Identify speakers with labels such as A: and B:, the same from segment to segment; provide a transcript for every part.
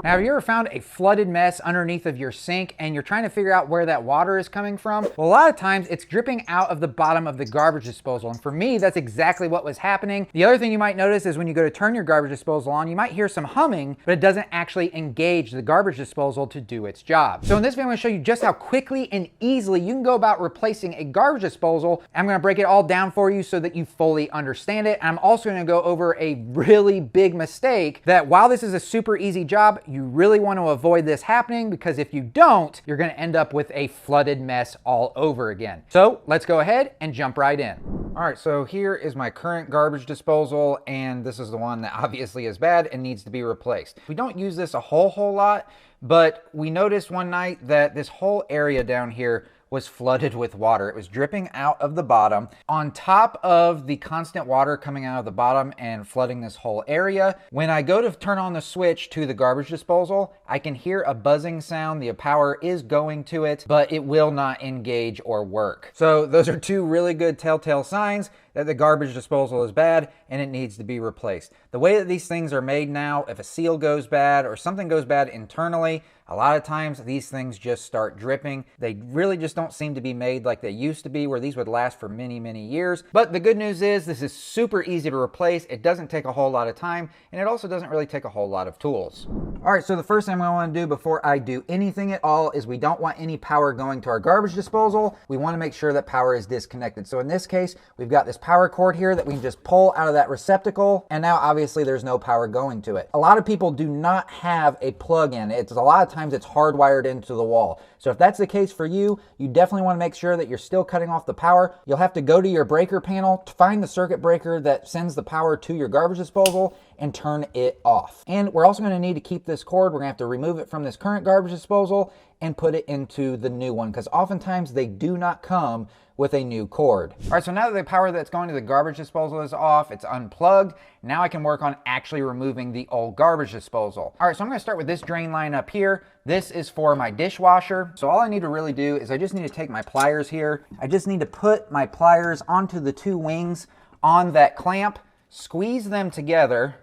A: Now, have you ever found a flooded mess underneath of your sink and you're trying to figure out where that water is coming from? Well, a lot of times it's dripping out of the bottom of the garbage disposal. And for me, that's exactly what was happening. The other thing you might notice is when you go to turn your garbage disposal on, you might hear some humming, but it doesn't actually engage the garbage disposal to do its job. So in this video, I'm going to show you just how quickly and easily you can go about replacing a garbage disposal. I'm going to break it all down for you so that you fully understand it. And I'm also going to go over a really big mistake that while this is a super easy job, you really want to avoid this happening, because if you don't, you're going to end up with a flooded mess all over again. So let's go ahead and jump right in. All right, so here is my current garbage disposal, and this is the one that obviously is bad and needs to be replaced. We don't use this a whole lot, but we noticed one night that this whole area down here was flooded with water. It was dripping out of the bottom on top of the constant water coming out of the bottom and flooding this whole area. When I go to turn on the switch to the garbage disposal, I can hear a buzzing sound. The power is going to it, but it will not engage or work. So those are two really good telltale signs that the garbage disposal is bad and it needs to be replaced. The way that these things are made now, if a seal goes bad or something goes bad internally, a lot of times these things just start dripping. They really just don't seem to be made like they used to be, where these would last for many years. But the good news is this is super easy to replace. It doesn't take a whole lot of time, and it also doesn't really take a whole lot of tools. All right, so the first thing I want to do before I do anything at all is we don't want any power going to our garbage disposal. We want to make sure that power is disconnected. So in this case, we've got this power cord here that we can just pull out of that receptacle, and now obviously there's no power going to it. A lot of people do not have a plug in. It's a lot of times it's hardwired into the wall. So if that's the case for you, you definitely want to make sure that you're still cutting off the power. You'll have to go to your breaker panel to find the circuit breaker that sends the power to your garbage disposal and turn it off. And we're also going to need to keep this cord. We're going to have to remove it from this current garbage disposal and put it into the new one, because oftentimes they do not come with a new cord. All right, so now that the power that's going to the garbage disposal is off, it's unplugged, now I can work on actually removing the old garbage disposal. All right, so I'm gonna start with this drain line up here. This is for my dishwasher. So all I need to really do is I just need to take my pliers here. I just need to put my pliers onto the two wings on that clamp, squeeze them together,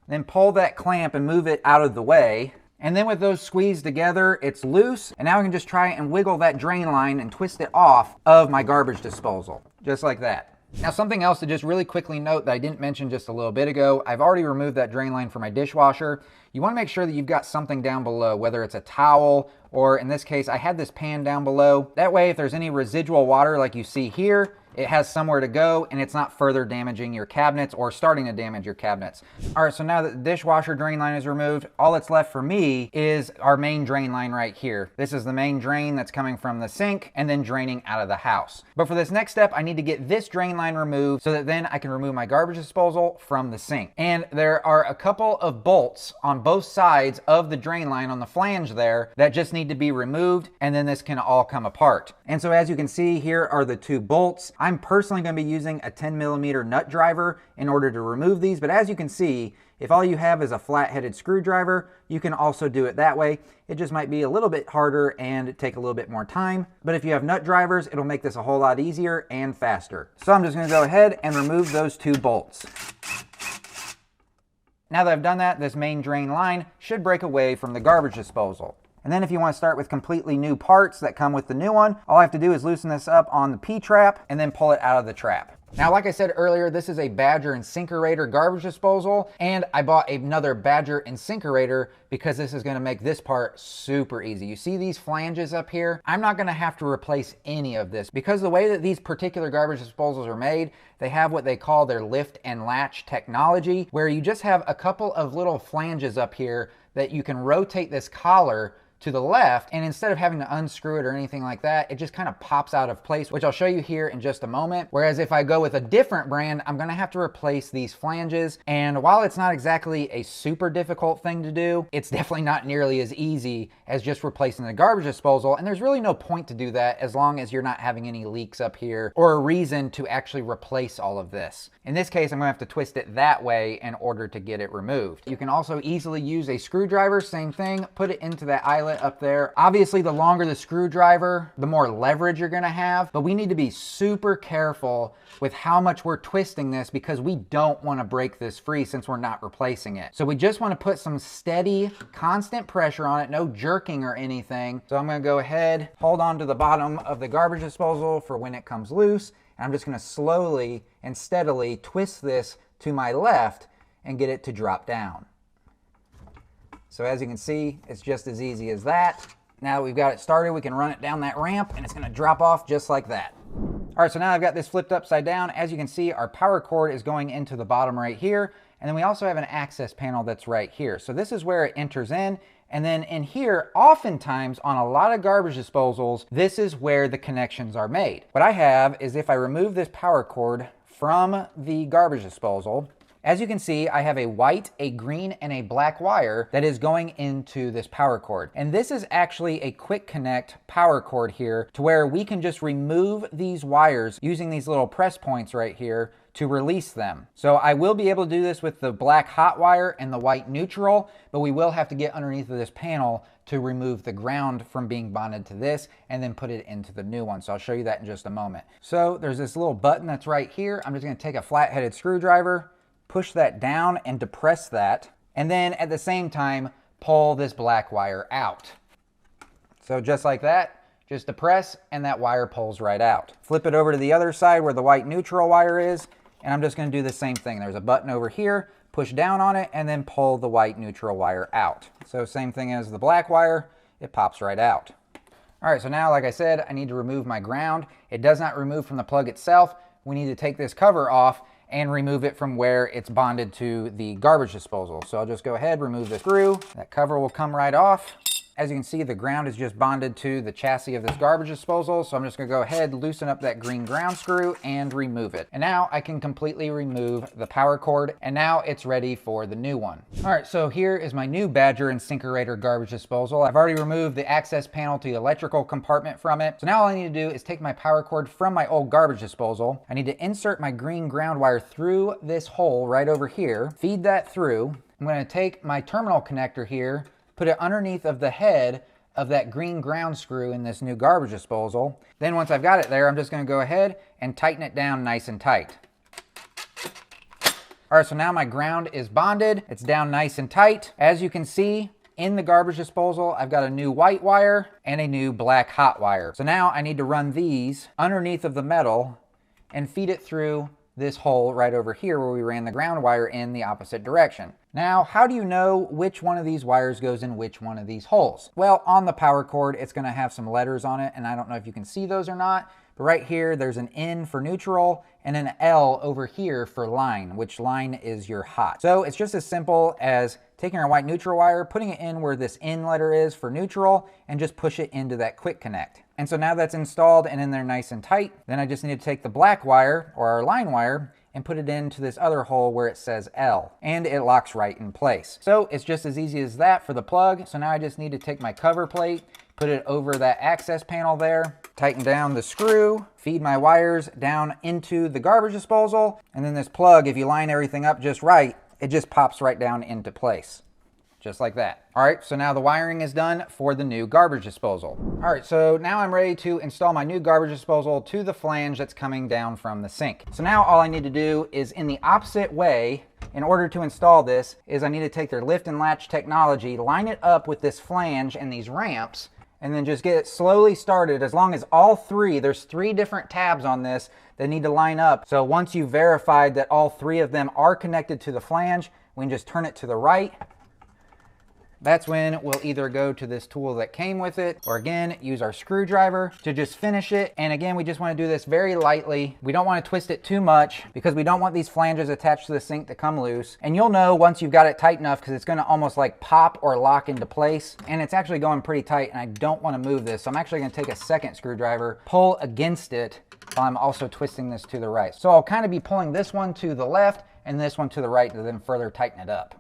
A: then pull that clamp and move it out of the way. And then with those squeezed together, it's loose. And now I can just try and wiggle that drain line and twist it off of my garbage disposal, just like that. Now, something else to just really quickly note that I didn't mention just a little bit ago, I've already removed that drain line for my dishwasher. You want to make sure that you've got something down below, whether it's a towel, or in this case, I had this pan down below. That way, if there's any residual water like you see here, it has somewhere to go and it's not further damaging your cabinets or starting to damage your cabinets. All right, so now that the dishwasher drain line is removed, all that's left for me is our main drain line right here. This is the main drain that's coming from the sink and then draining out of the house. But for this next step, I need to get this drain line removed so that then I can remove my garbage disposal from the sink. And there are a couple of bolts on both sides of the drain line on the flange there that just need to be removed, and then this can all come apart. And so as you can see, here are the two bolts. I'm personally going to be using a 10mm nut driver in order to remove these, but as you can see, if all you have is a flat-headed screwdriver, you can also do it that way. It just might be a little bit harder and take a little bit more time, but if you have nut drivers, it'll make this a whole lot easier and faster. So I'm just going to go ahead and remove those two bolts. Now that I've done that, this main drain line should break away from the garbage disposal. And then if you want to start with completely new parts that come with the new one, all I have to do is loosen this up on the P-trap and then pull it out of the trap. Now, like I said earlier, this is a Badger InSinkErator garbage disposal, and I bought another Badger InSinkErator because this is going to make this part super easy. You see these flanges up here? I'm not going to have to replace any of this because the way that these particular garbage disposals are made, they have what they call their lift and latch technology, where you just have a couple of little flanges up here that you can rotate this collar to the left, and instead of having to unscrew it or anything like that, it just kind of pops out of place, which I'll show you here in just a moment. Whereas if I go with a different brand, I'm gonna have to replace these flanges. And while it's not exactly a super difficult thing to do, it's definitely not nearly as easy as just replacing the garbage disposal. And there's really no point to do that as long as you're not having any leaks up here or a reason to actually replace all of this. In this case, I'm gonna have to twist it that way in order to get it removed. You can also easily use a screwdriver, same thing, put it into that eyelet pilot up there. Obviously, the longer the screwdriver, the more leverage you're gonna have, but we need to be super careful with how much we're twisting this because we don't wanna break this free since we're not replacing it. So we just wanna put some steady, constant pressure on it, no jerking or anything. So I'm gonna go ahead, hold on to the bottom of the garbage disposal for when it comes loose, and I'm just gonna slowly and steadily twist this to my left and get it to drop down. So as you can see, it's just as easy as that. Now that we've got it started, we can run it down that ramp and it's gonna drop off just like that. All right, so now I've got this flipped upside down. As you can see, our power cord is going into the bottom right here. And then we also have an access panel that's right here. So this is where it enters in. And then in here, oftentimes on a lot of garbage disposals, this is where the connections are made. What I have is if I remove this power cord from the garbage disposal, as you can see, I have a white, a green, and a black wire that is going into this power cord. And this is actually a quick connect power cord here to where we can just remove these wires using these little press points right here to release them. So I will be able to do this with the black hot wire and the white neutral, but we will have to get underneath of this panel to remove the ground from being bonded to this and then put it into the new one. So I'll show you that in just a moment. So there's this little button that's right here. I'm just gonna take a flat-headed screwdriver, push that down and depress that, and then at the same time, pull this black wire out. So just like that, just depress and that wire pulls right out. Flip it over to the other side where the white neutral wire is, and I'm just gonna do the same thing. There's a button over here, push down on it, and then pull the white neutral wire out. So same thing as the black wire, it pops right out. All right, so now, like I said, I need to remove my ground. It does not remove from the plug itself. We need to take this cover off and remove it from where it's bonded to the garbage disposal. So I'll just go ahead, remove the screw. That cover will come right off. As you can see, the ground is just bonded to the chassis of this garbage disposal. So I'm just gonna go ahead, loosen up that green ground screw and remove it. And now I can completely remove the power cord, and now it's ready for the new one. All right, so here is my new Badger InSinkErator garbage disposal. I've already removed the access panel to the electrical compartment from it. So now all I need to do is take my power cord from my old garbage disposal. I need to insert my green ground wire through this hole right over here, feed that through. I'm gonna take my terminal connector here, put it underneath of the head of that green ground screw in this new garbage disposal. Then once I've got it there, I'm just gonna go ahead and tighten it down nice and tight. All right, so now my ground is bonded. It's down nice and tight. As you can see, in the garbage disposal, I've got a new white wire and a new black hot wire. So now I need to run these underneath of the metal and feed it through this hole right over here where we ran the ground wire in the opposite direction. Now, how do you know which one of these wires goes in which one of these holes? Well, on the power cord, it's gonna have some letters on it, and I don't know if you can see those or not, but right here, there's an N for neutral and an L over here for line, which line is your hot. So it's just as simple as taking our white neutral wire, putting it in where this N letter is for neutral, and just push it into that quick connect. And so now that's installed and in there nice and tight, then I just need to take the black wire, or our line wire, and put it into this other hole where it says L, and it locks right in place. So it's just as easy as that for the plug. So now I just need to take my cover plate, put it over that access panel there, tighten down the screw, feed my wires down into the garbage disposal, and then this plug, if you line everything up just right, it just pops right down into place. Just like that. All right, so now the wiring is done for the new garbage disposal. All right, so now I'm ready to install my new garbage disposal to the flange that's coming down from the sink. So now all I need to do is in the opposite way, in order to install this, is I need to take their lift and latch technology, line it up with this flange and these ramps, and then just get it slowly started. As long as all three, there's 3 different tabs on this that need to line up. So once you've verified that all 3 of them are connected to the flange, we can just turn it to the right. That's when we'll either go to this tool that came with it, or again, use our screwdriver to just finish it. And again, we just want to do this very lightly. We don't want to twist it too much because we don't want these flanges attached to the sink to come loose. And you'll know once you've got it tight enough because it's going to almost like pop or lock into place. And it's actually going pretty tight and I don't want to move this. So I'm actually going to take a second screwdriver, pull against it while I'm also twisting this to the right. So I'll kind of be pulling this one to the left and this one to the right to then further tighten it up.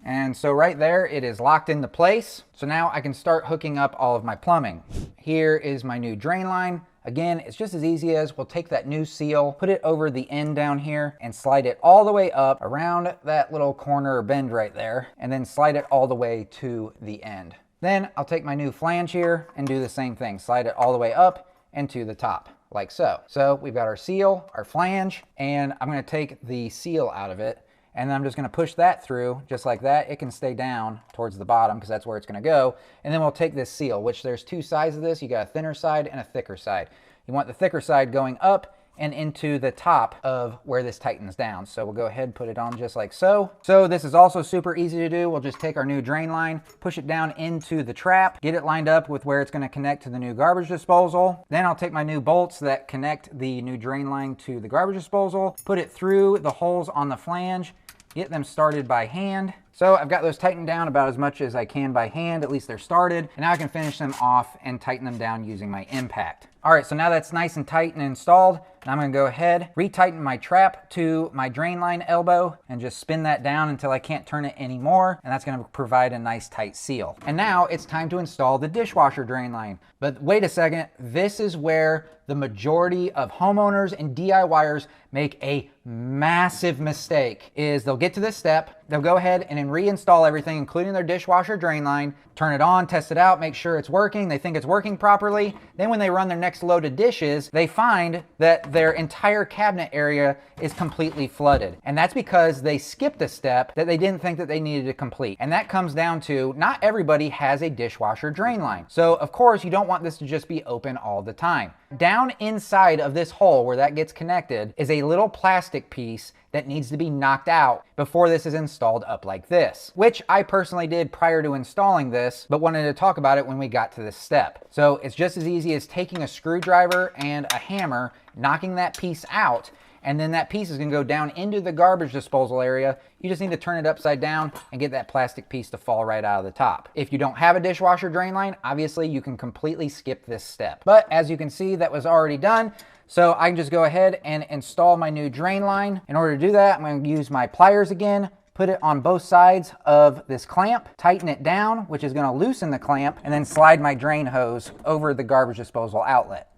A: And so right there, it is locked into place. So now I can start hooking up all of my plumbing. Here is my new drain line. Again, it's just as easy as we'll take that new seal, put it over the end down here and slide it all the way up around that little corner or bend right there, and then slide it all the way to the end. Then I'll take my new flange here and do the same thing. Slide it all the way up and to the top, like so. So we've got our seal, our flange, and I'm gonna take the seal out of it, and then I'm just gonna push that through just like that. It can stay down towards the bottom because that's where it's gonna go. And then we'll take this seal, which there's two sides of this. You got a thinner side and a thicker side. You want the thicker side going up and into the top of where this tightens down. So we'll go ahead and put it on just like so. So this is also super easy to do. We'll just take our new drain line, push it down into the trap, get it lined up with where it's gonna connect to the new garbage disposal. Then I'll take my new bolts that connect the new drain line to the garbage disposal, put it through the holes on the flange, get them started by hand. So I've got those tightened down about as much as I can by hand, at least they're started. And now I can finish them off and tighten them down using my impact. All right, so now that's nice and tight and installed, and I'm gonna go ahead, retighten my trap to my drain line elbow and just spin that down until I can't turn it anymore, and that's gonna provide a nice tight seal. And now it's time to install the dishwasher drain line. But wait a second, this is where the majority of homeowners and DIYers make a massive mistake, is they'll get to this step, they'll go ahead and then reinstall everything, including their dishwasher drain line, turn it on, test it out, make sure it's working, they think it's working properly. Then when they run their next load of dishes, they find that their entire cabinet area is completely flooded. And that's because they skipped a step that they didn't think that they needed to complete. And that comes down to not everybody has a dishwasher drain line. So of course you don't want this to just be open all the time. Down inside of this hole where that gets connected is a little plastic piece that needs to be knocked out before this is installed up like this, which I personally did prior to installing this, but wanted to talk about it when we got to this step. So it's just as easy as taking a screwdriver and a hammer, knocking that piece out, and then that piece is gonna go down into the garbage disposal area. You just need to turn it upside down and get that plastic piece to fall right out of the top. If you don't have a dishwasher drain line, obviously you can completely skip this step. But as you can see, that was already done. So I can just go ahead and install my new drain line. In order to do that, I'm going to use my pliers again, put it on both sides of this clamp, tighten it down, which is going to loosen the clamp, and then slide my drain hose over the garbage disposal outlet.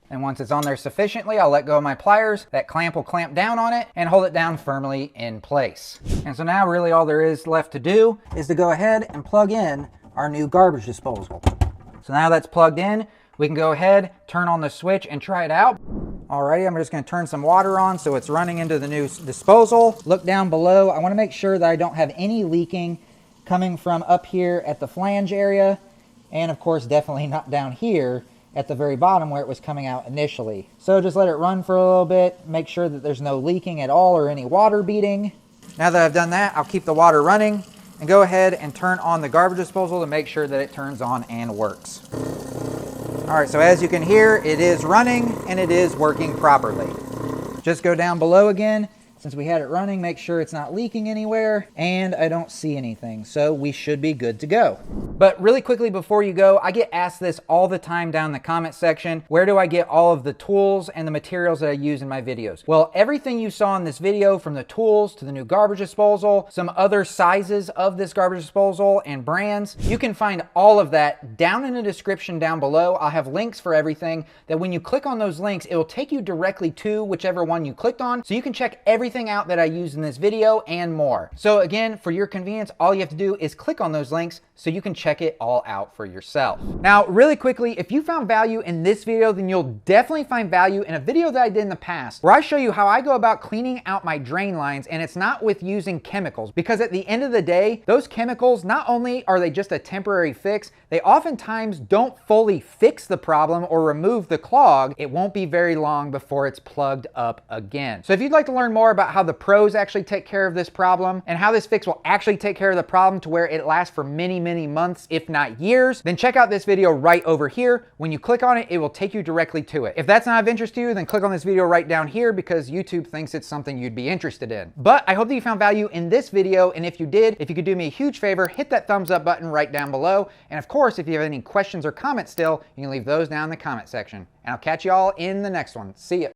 A: And once it's on there sufficiently, I'll let go of my pliers. That clamp will clamp down on it and hold it down firmly in place. And so now really all there is left to do is to go ahead and plug in our new garbage disposal. So now that's plugged in, we can go ahead, turn on the switch and try it out. Alrighty, I'm just gonna turn some water on so it's running into the new disposal. Look down below. I wanna make sure that I don't have any leaking coming from up here at the flange area. And of course, definitely not down here at the very bottom where it was coming out initially. So just let it run for a little bit, make sure that there's no leaking at all or any water beading. Now that I've done that, I'll keep the water running and go ahead and turn on the garbage disposal to make sure that it turns on and works. All right, so as you can hear, it is running and it is working properly. Just go down below again. Since we had it running, make sure it's not leaking anywhere, and I don't see anything, so we should be good to go. But really quickly before you go, I get asked this all the time down in the comment section, where do I get all of the tools and the materials that I use in my videos? Well, everything you saw in this video, from the tools to the new garbage disposal, some other sizes of this garbage disposal and brands, you can find all of that down in the description down below. I'll have links for everything that when you click on those links, it will take you directly to whichever one you clicked on, so you can check everything out that I use in this video and more. So again, for your convenience, all you have to do is click on those links so you can check it all out for yourself. Now, really quickly, if you found value in this video, then you'll definitely find value in a video that I did in the past, where I show you how I go about cleaning out my drain lines, and it's not with using chemicals, because at the end of the day, those chemicals, not only are they just a temporary fix, they oftentimes don't fully fix the problem or remove the clog. It won't be very long before it's plugged up again. So if you'd like to learn more about how the pros actually take care of this problem and how this fix will actually take care of the problem to where it lasts for many, many months, if not years, then check out this video right over here. When you click on it, it will take you directly to it. If that's not of interest to you, then click on this video right down here, because YouTube thinks it's something you'd be interested in. But I hope that you found value in this video, and if you did, if you could do me a huge favor, hit that thumbs up button right down below. And of course, if you have any questions or comments still, you can leave those down in the comment section. And I'll catch you all in the next one. See ya.